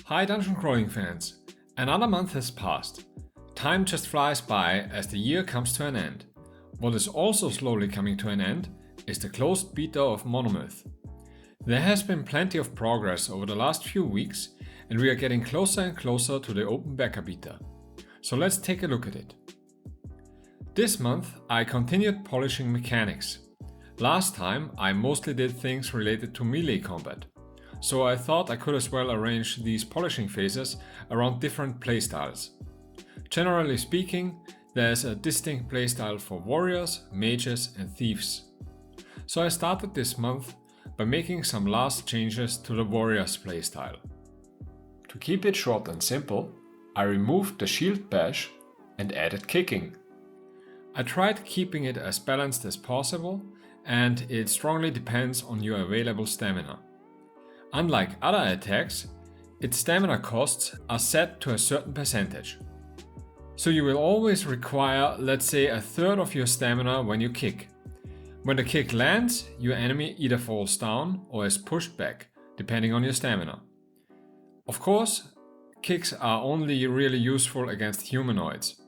Hi dungeon crawling fans! Another month has passed. Time just flies by as the year comes to an end. What is also slowly coming to an end is the closed beta of Monomyth. There has been plenty of progress over the last few weeks and we are getting closer and closer to the open beta beta. So let's take a look at it. This month I continued polishing mechanics. Last time I mostly did things related to melee combat. So I thought I could as well arrange these polishing phases around different playstyles. Generally speaking, there's a distinct playstyle for warriors, mages and thieves. So I started this month by making some last changes to the warriors playstyle. To keep it short and simple, I removed the shield bash and added kicking. I tried keeping it as balanced as possible and it strongly depends on your available stamina. Unlike other attacks, its stamina costs are set to a certain percentage. So you will always require, let's say, a third of your stamina when you kick. When the kick lands, your enemy either falls down or is pushed back, depending on your stamina. Of course, kicks are only really useful against humanoids.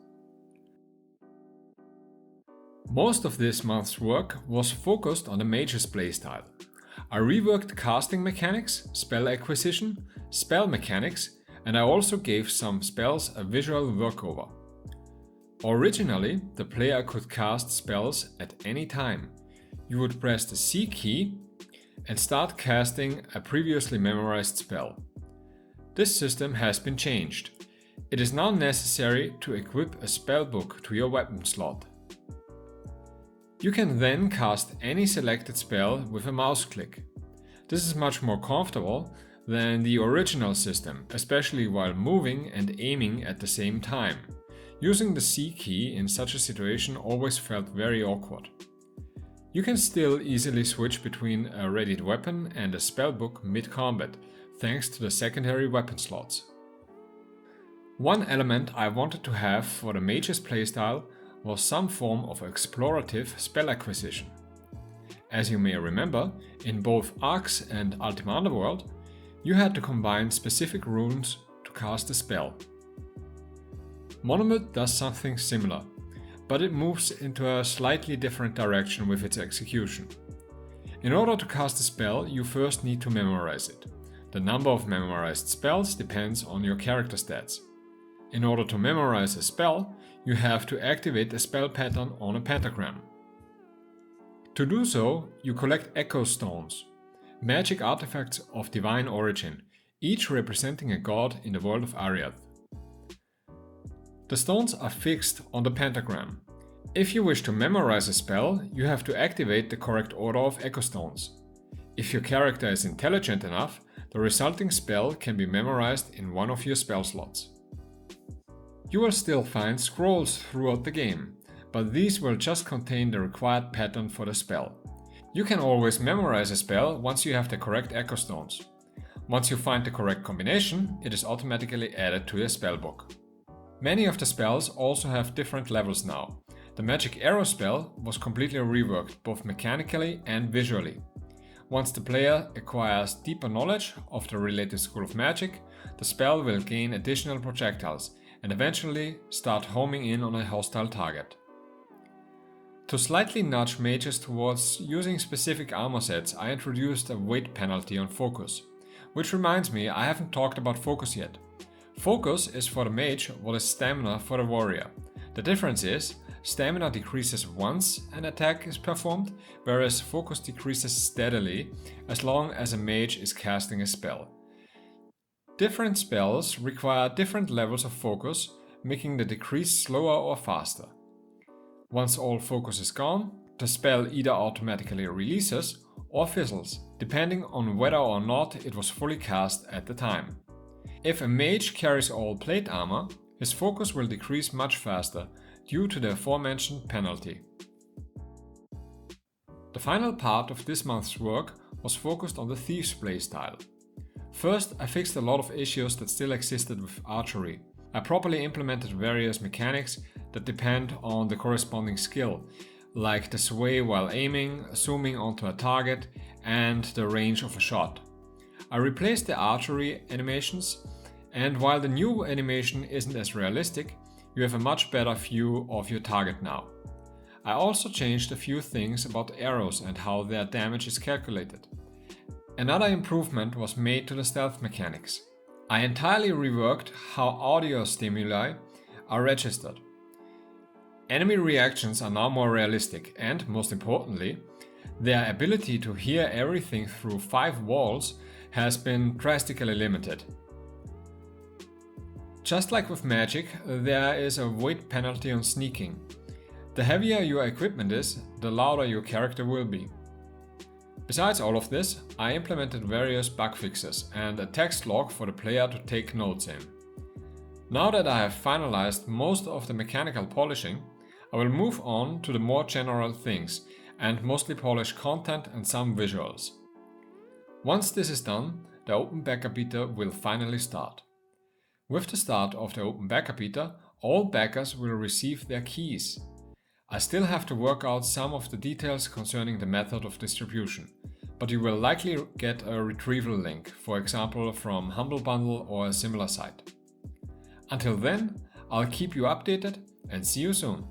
Most of this month's work was focused on the mage's playstyle. I reworked casting mechanics, spell acquisition, spell mechanics, and I also gave some spells a visual workover. Originally, the player could cast spells at any time. You would press the C key and start casting a previously memorized spell. This system has been changed. It is now necessary to equip a spellbook to your weapon slot. You can then cast any selected spell with a mouse click. This is much more comfortable than the original system, especially while moving and aiming at the same time. Using the C key in such a situation always felt very awkward. You can still easily switch between a readied weapon and a spellbook mid-combat, thanks to the secondary weapon slots. One element I wanted to have for the mage's playstyle was some form of explorative spell acquisition. As you may remember, in both Arcs and Ultima Underworld, you had to combine specific runes to cast a spell. Monomyth does something similar, but it moves into a slightly different direction with its execution. In order to cast a spell, you first need to memorize it. The number of memorized spells depends on your character stats. In order to memorize a spell, you have to activate a spell pattern on a pentagram. To do so, you collect Echo Stones, magic artifacts of divine origin, each representing a god in the world of Ariath. The stones are fixed on the pentagram. If you wish to memorize a spell, you have to activate the correct order of Echo Stones. If your character is intelligent enough, the resulting spell can be memorized in one of your spell slots. You will still find scrolls throughout the game, but these will just contain the required pattern for the spell. You can always memorize a spell once you have the correct Echo Stones. Once you find the correct combination, it is automatically added to your spellbook. Many of the spells also have different levels now. The Magic Arrow spell was completely reworked both mechanically and visually. Once the player acquires deeper knowledge of the related school of magic, the spell will gain additional projectiles and eventually start homing in on a hostile target. To slightly nudge mages towards using specific armor sets, I introduced a weight penalty on focus. Which reminds me, I haven't talked about focus yet. Focus is for the mage what is stamina for the warrior. The difference is, stamina decreases once an attack is performed, whereas focus decreases steadily as long as a mage is casting a spell. Different spells require different levels of focus, making the decrease slower or faster. Once all focus is gone, the spell either automatically releases or fizzles, depending on whether or not it was fully cast at the time. If a mage carries all plate armor, his focus will decrease much faster due to the aforementioned penalty. The final part of this month's work was focused on the Thieves playstyle. First, I fixed a lot of issues that still existed with archery. I properly implemented various mechanics that depend on the corresponding skill, like the sway while aiming, zooming onto a target, and the range of a shot. I replaced the archery animations And while the new animation isn't as realistic, you have a much better view of your target now. I also changed a few things about arrows and how their damage is calculated. Another improvement was made to the stealth mechanics. I entirely reworked how audio stimuli are registered. Enemy reactions are now more realistic and, most importantly, their ability to hear everything through 5 walls has been drastically limited. Just like with magic, there is a weight penalty on sneaking. The heavier your equipment is, the louder your character will be. Besides all of this, I implemented various bug fixes and a text log for the player to take notes in. Now that I have finalized most of the mechanical polishing, I will move on to the more general things and mostly polish content and some visuals. Once this is done, the Open Beta Beta will finally start. With the start of the Open Beta Beta, all backers will receive their keys. I still have to work out some of the details concerning the method of distribution, but you will likely get a retrieval link, for example from Humble Bundle or a similar site. Until then, I'll keep you updated and see you soon.